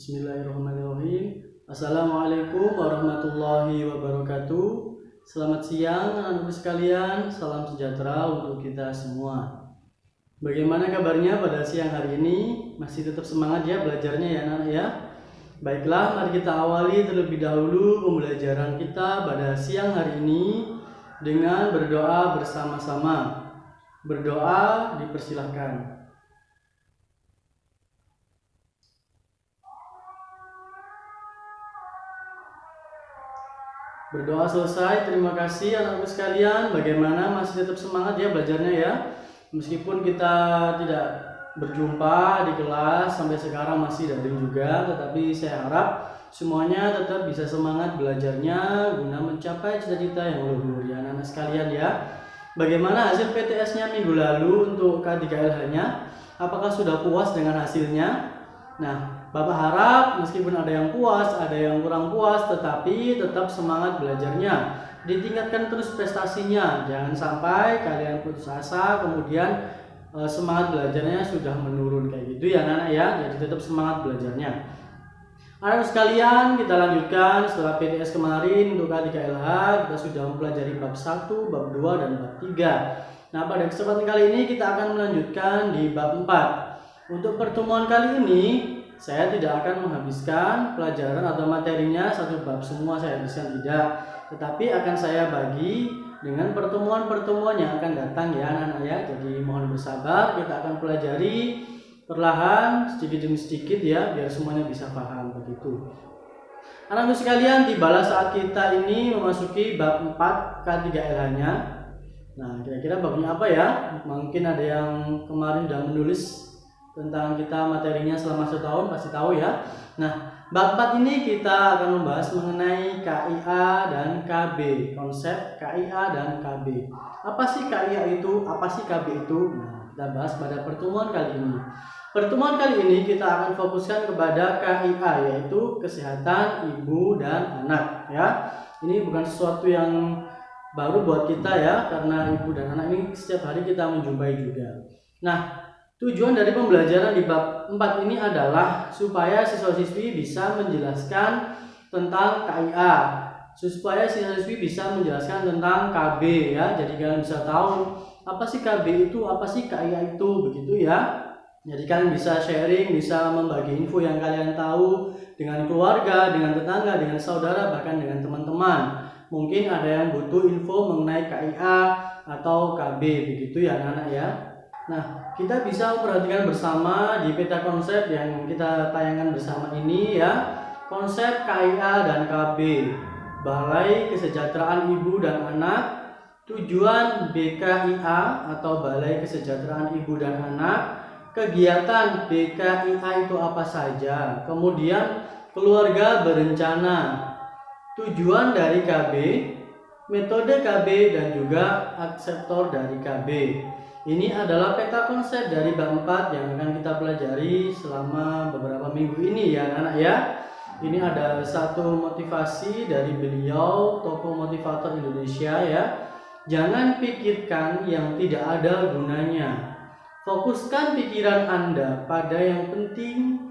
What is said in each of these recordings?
Bismillahirrahmanirrahim. Assalamualaikum warahmatullahi wabarakatuh. Selamat siang anak-anak sekalian. Salam sejahtera untuk kita semua. Bagaimana kabarnya pada siang hari ini? Masih tetap semangat ya belajarnya ya anak-anak ya? Baiklah, mari kita awali terlebih dahulu pembelajaran kita pada siang hari ini dengan berdoa bersama-sama. Berdoa dipersilahkan. Berdoa selesai, terima kasih anak-anak sekalian. Bagaimana, masih tetap semangat ya belajarnya ya? Meskipun kita tidak berjumpa di kelas sampai sekarang masih daring juga, tetapi saya harap semuanya tetap bisa semangat belajarnya guna mencapai cita-cita yang luhur ya anak-anak sekalian ya. Bagaimana hasil PTS-nya minggu lalu untuk K3LH-nya? Apakah sudah puas dengan hasilnya? Nah, Bapak harap meskipun ada yang puas, ada yang kurang puas, tetapi tetap semangat belajarnya. Ditingkatkan terus prestasinya. Jangan sampai kalian putus asa, kemudian semangat belajarnya sudah menurun kayak gitu ya anak-anak ya. Jadi tetap semangat belajarnya. Anak sekalian, kita lanjutkan setelah PTS kemarin untuk K3LH, kita sudah mempelajari bab 1, bab 2, dan bab 3. Nah, pada kesempatan kali ini kita akan melanjutkan di bab 4. Untuk pertemuan kali ini, saya tidak akan menghabiskan pelajaran atau materinya satu bab semua saya habiskan, tidak. Tetapi akan saya bagi dengan pertemuan-pertemuan yang akan datang ya anak-anak ya. Jadi mohon bersabar, kita akan pelajari perlahan sedikit demi sedikit ya, biar semuanya bisa paham begitu. Anak-anak sekalian, tibalah saat kita ini memasuki bab 4 K3LH-nya. Nah, kira-kira babnya apa ya? Mungkin ada yang kemarin sudah menulis tentang kita materinya selama setahun, pasti tahu ya. Nah, bab 4 ini kita akan membahas mengenai KIA dan KB, konsep KIA dan KB. Apa sih KIA itu? Apa sih KB itu? Nah, kita bahas pada pertemuan kali ini. Pertemuan kali ini kita akan fokuskan kepada KIA, yaitu kesehatan ibu dan anak ya. Ini bukan sesuatu yang baru buat kita ya, karena ibu dan anak ini setiap hari kita menjumpai juga. Nah, tujuan dari pembelajaran di bab 4 ini adalah supaya siswa-siswi bisa menjelaskan tentang KIA, supaya siswa-siswi bisa menjelaskan tentang KB ya. Jadi kalian bisa tahu apa sih KB itu, apa sih KIA itu, begitu ya. Jadi kalian bisa sharing, bisa membagi info yang kalian tahu dengan keluarga, dengan tetangga, dengan saudara, bahkan dengan teman-teman. Mungkin ada yang butuh info mengenai KIA atau KB, begitu ya anak-anak ya. Nah, kita bisa memperhatikan bersama di peta konsep yang kita tayangkan bersama ini ya. Konsep KIA dan KB, Balai Kesejahteraan Ibu dan Anak. Tujuan BKIA atau Balai Kesejahteraan Ibu dan Anak. Kegiatan BKIA itu apa saja? Kemudian keluarga berencana. Tujuan dari KB, metode KB dan juga akseptor dari KB. Ini adalah peta konsep dari bab 4 yang akan kita pelajari selama beberapa minggu ini ya anak-anak ya. Ini ada satu motivasi dari beliau, tokoh motivator Indonesia ya. Jangan pikirkan yang tidak ada gunanya. Fokuskan pikiran Anda pada yang penting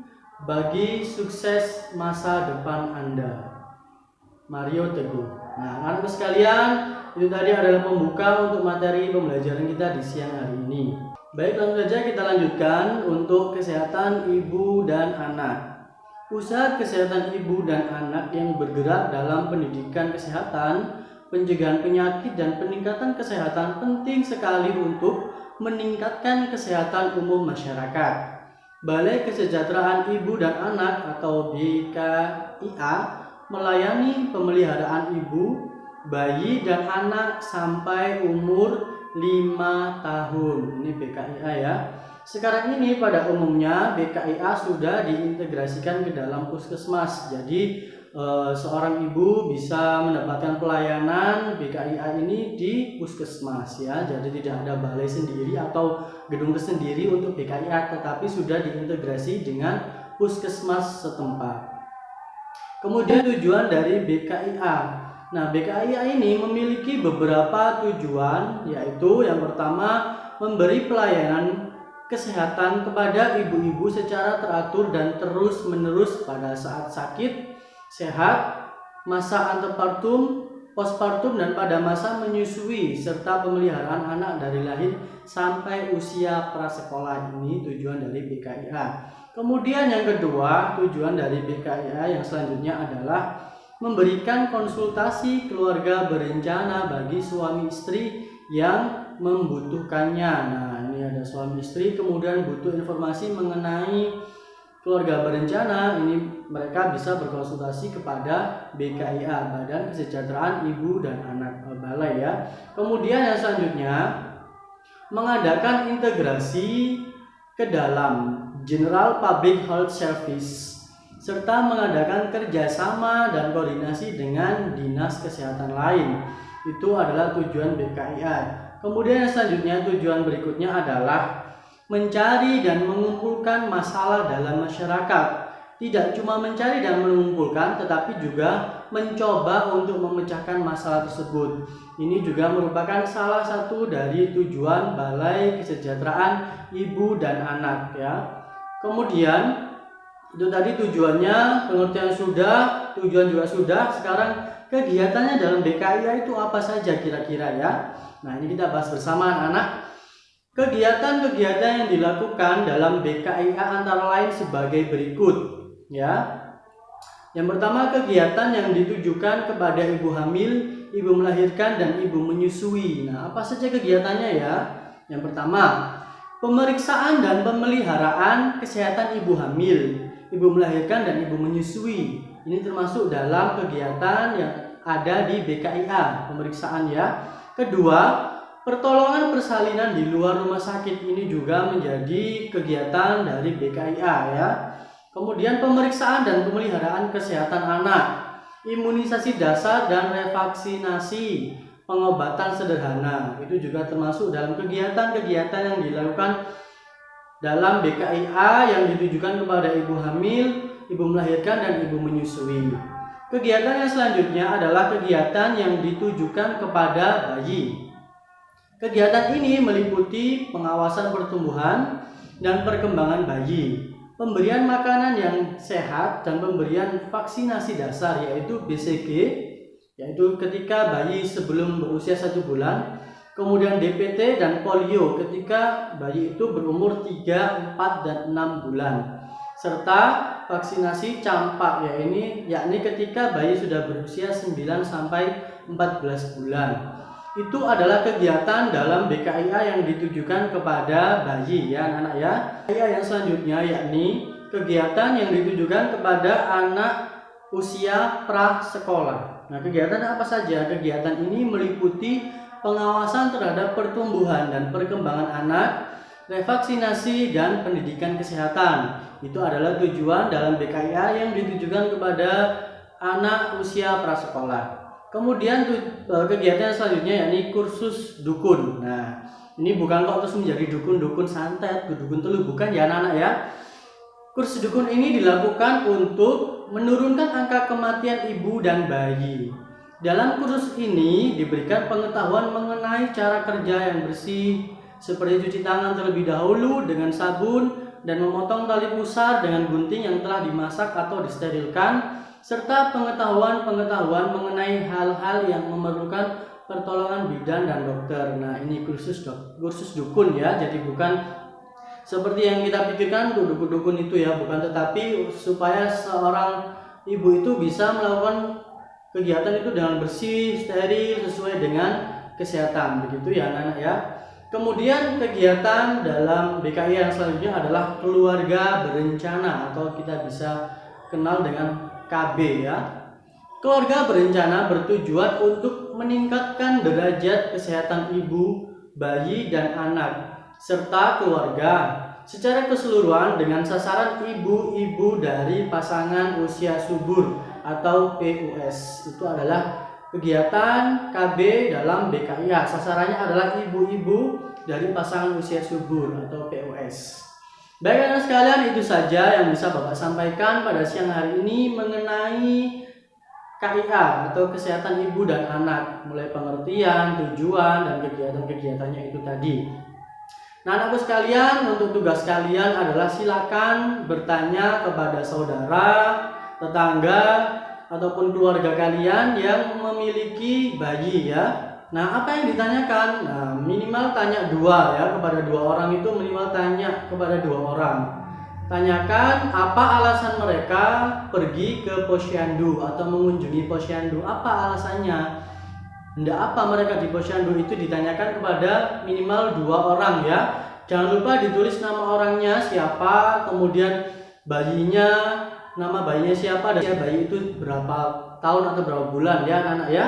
bagi sukses masa depan Anda. Mario Teguh. Nah, anak-anak sekalian, itu tadi adalah pembuka untuk materi pembelajaran kita di siang hari ini. Baik, langsung saja kita lanjutkan untuk kesehatan ibu dan anak. Pusat Kesehatan Ibu dan Anak yang bergerak dalam pendidikan kesehatan, pencegahan penyakit dan peningkatan kesehatan penting sekali untuk meningkatkan kesehatan umum masyarakat. Balai Kesejahteraan Ibu dan Anak atau BKIA melayani pemeliharaan ibu, bayi dan anak sampai umur 5 tahun. Ini BKIA ya. Sekarang ini pada umumnya BKIA sudah diintegrasikan ke dalam puskesmas. Jadi seorang ibu bisa mendapatkan pelayanan BKIA ini di puskesmas ya. Jadi tidak ada balai sendiri atau gedung tersendiri untuk BKIA, tetapi sudah diintegrasi dengan puskesmas setempat. Kemudian tujuan dari BKIA. Nah, BKIA ini memiliki beberapa tujuan, yaitu yang pertama memberi pelayanan kesehatan kepada ibu-ibu secara teratur dan terus-menerus pada saat sakit, sehat, masa antepartum, postpartum, dan pada masa menyusui, serta pemeliharaan anak dari lahir sampai usia prasekolah. Ini tujuan dari BKIA. Kemudian yang kedua, tujuan dari BKIA yang selanjutnya adalah memberikan konsultasi keluarga berencana bagi suami istri yang membutuhkannya. Nah, ini ada suami istri kemudian butuh informasi mengenai keluarga berencana, ini mereka bisa berkonsultasi kepada BKIA, Badan Kesejahteraan Ibu dan Anak, Balai ya. Kemudian yang selanjutnya mengadakan integrasi ke dalam General Public Health Service serta mengadakan kerjasama dan koordinasi dengan dinas kesehatan lain. Itu adalah tujuan BKIA. Kemudian yang selanjutnya, tujuan berikutnya adalah mencari dan mengumpulkan masalah dalam masyarakat. Tidak cuma mencari dan mengumpulkan, tetapi juga mencoba untuk memecahkan masalah tersebut. Ini juga merupakan salah satu dari tujuan Balai Kesejahteraan Ibu dan Anak ya. Kemudian itu tadi tujuannya, pengertian sudah, tujuan juga sudah. Sekarang kegiatannya dalam BKIA itu apa saja kira-kira ya? Nah, ini kita bahas bersama anak-anak. Kegiatan-kegiatan yang dilakukan dalam BKIA antara lain sebagai berikut ya. Yang pertama, kegiatan yang ditujukan kepada ibu hamil, ibu melahirkan, dan ibu menyusui. Nah, apa saja kegiatannya ya? Yang pertama, pemeriksaan dan pemeliharaan kesehatan ibu hamil, ibu melahirkan, dan ibu menyusui. Ini termasuk dalam kegiatan yang ada di BKIA, pemeriksaan ya. Kedua, pertolongan persalinan di luar rumah sakit, ini juga menjadi kegiatan dari BKIA ya. Kemudian pemeriksaan dan pemeliharaan kesehatan anak, imunisasi dasar dan revaksinasi, pengobatan sederhana, itu juga termasuk dalam kegiatan-kegiatan yang dilakukan dalam BKIA yang ditujukan kepada ibu hamil, ibu melahirkan, dan ibu menyusui. Kegiatan yang selanjutnya adalah kegiatan yang ditujukan kepada bayi. Kegiatan ini meliputi pengawasan pertumbuhan dan perkembangan bayi, pemberian makanan yang sehat, dan pemberian vaksinasi dasar yaitu BCG, yaitu ketika bayi sebelum berusia 1 bulan, kemudian DPT dan polio ketika bayi itu berumur 3, 4, dan 6 bulan, serta vaksinasi campak yakni ketika bayi sudah berusia 9 sampai 14 bulan. Itu adalah kegiatan dalam BKIA yang ditujukan kepada bayi ya anak-anak ya. BKIA yang selanjutnya yakni kegiatan yang ditujukan kepada anak usia prasekolah. Nah, kegiatan apa saja? Kegiatan ini meliputi pengawasan terhadap pertumbuhan dan perkembangan anak, revaksinasi, dan pendidikan kesehatan. Itu adalah tujuan dalam BKIA yang ditujukan kepada anak usia prasekolah. Kemudian kegiatan selanjutnya yakni kursus dukun. Nah, ini bukan kok terus menjadi dukun-dukun santet, dukun telu, bukan ya anak-anak ya. Kursus dukun ini dilakukan untuk menurunkan angka kematian ibu dan bayi. Dalam kursus ini diberikan pengetahuan mengenai cara kerja yang bersih, seperti cuci tangan terlebih dahulu dengan sabun dan memotong tali pusar dengan gunting yang telah dimasak atau disterilkan, serta pengetahuan-pengetahuan mengenai hal-hal yang memerlukan pertolongan bidan dan dokter. Nah, ini kursus dukun ya, jadi bukan seperti yang kita pikirkan dukun-dukun itu ya, bukan, tetapi supaya seorang ibu itu bisa melakukan kegiatan itu dengan bersih, steril, sesuai dengan kesehatan, begitu ya anak-anak ya. Kemudian kegiatan dalam BKI yang selanjutnya adalah keluarga berencana atau kita bisa kenal dengan KB ya. Keluarga berencana bertujuan untuk meningkatkan derajat kesehatan ibu, bayi, dan anak serta keluarga secara keseluruhan dengan sasaran ibu-ibu dari pasangan usia subur atau PUS. Itu adalah kegiatan KB dalam BKIA. Sasarannya adalah ibu-ibu dari pasangan usia subur atau PUS. Baik anak sekalian, itu saja yang bisa Bapak sampaikan pada siang hari ini mengenai KIA atau kesehatan ibu dan anak, mulai pengertian, tujuan, dan kegiatan-kegiatannya itu tadi. Nah, anakku sekalian, untuk tugas kalian adalah silakan bertanya kepada saudara, tetangga, ataupun keluarga kalian yang memiliki bayi ya. Nah, apa yang ditanyakan? Nah, minimal tanya dua ya, kepada dua orang itu minimal tanya kepada dua orang. Tanyakan apa alasan mereka pergi ke posyandu atau mengunjungi posyandu, apa alasannya. Hendak apa mereka di posyandu, itu ditanyakan kepada minimal dua orang ya. Jangan lupa ditulis nama orangnya siapa, kemudian bayinya, nama bayinya siapa, dan bayi itu berapa tahun atau berapa bulan ya anak-anak ya.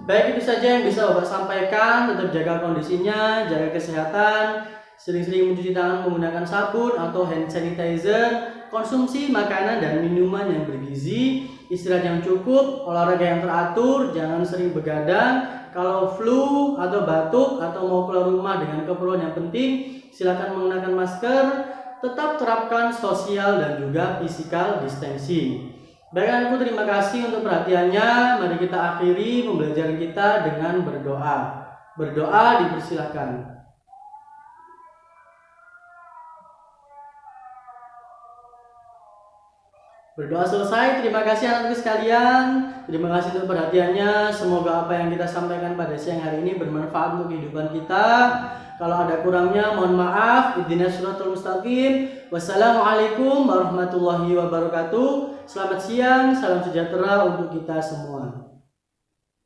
Baik, itu saja yang bisa Bapak sampaikan. Tetap jaga kondisinya, jaga kesehatan, sering-sering mencuci tangan menggunakan sabun atau hand sanitizer, konsumsi makanan dan minuman yang bergizi, istirahat yang cukup, olahraga yang teratur, jangan sering begadang. Kalau flu atau batuk atau mau keluar rumah dengan keperluan yang penting, silakan menggunakan masker, tetap terapkan social dan juga physical distancing. Baik anakku, terima kasih untuk perhatiannya. Mari kita akhiri pembelajaran kita dengan berdoa. Berdoa dipersilakan. Berdoa selesai. Terima kasih anak-anakku sekalian. Terima kasih untuk perhatiannya. Semoga apa yang kita sampaikan pada siang hari ini bermanfaat untuk kehidupan kita. Kalau ada kurangnya mohon maaf. Ihdinas siratal mustaqim. Wassalamualaikum warahmatullahi wabarakatuh. Selamat siang, salam sejahtera untuk kita semua.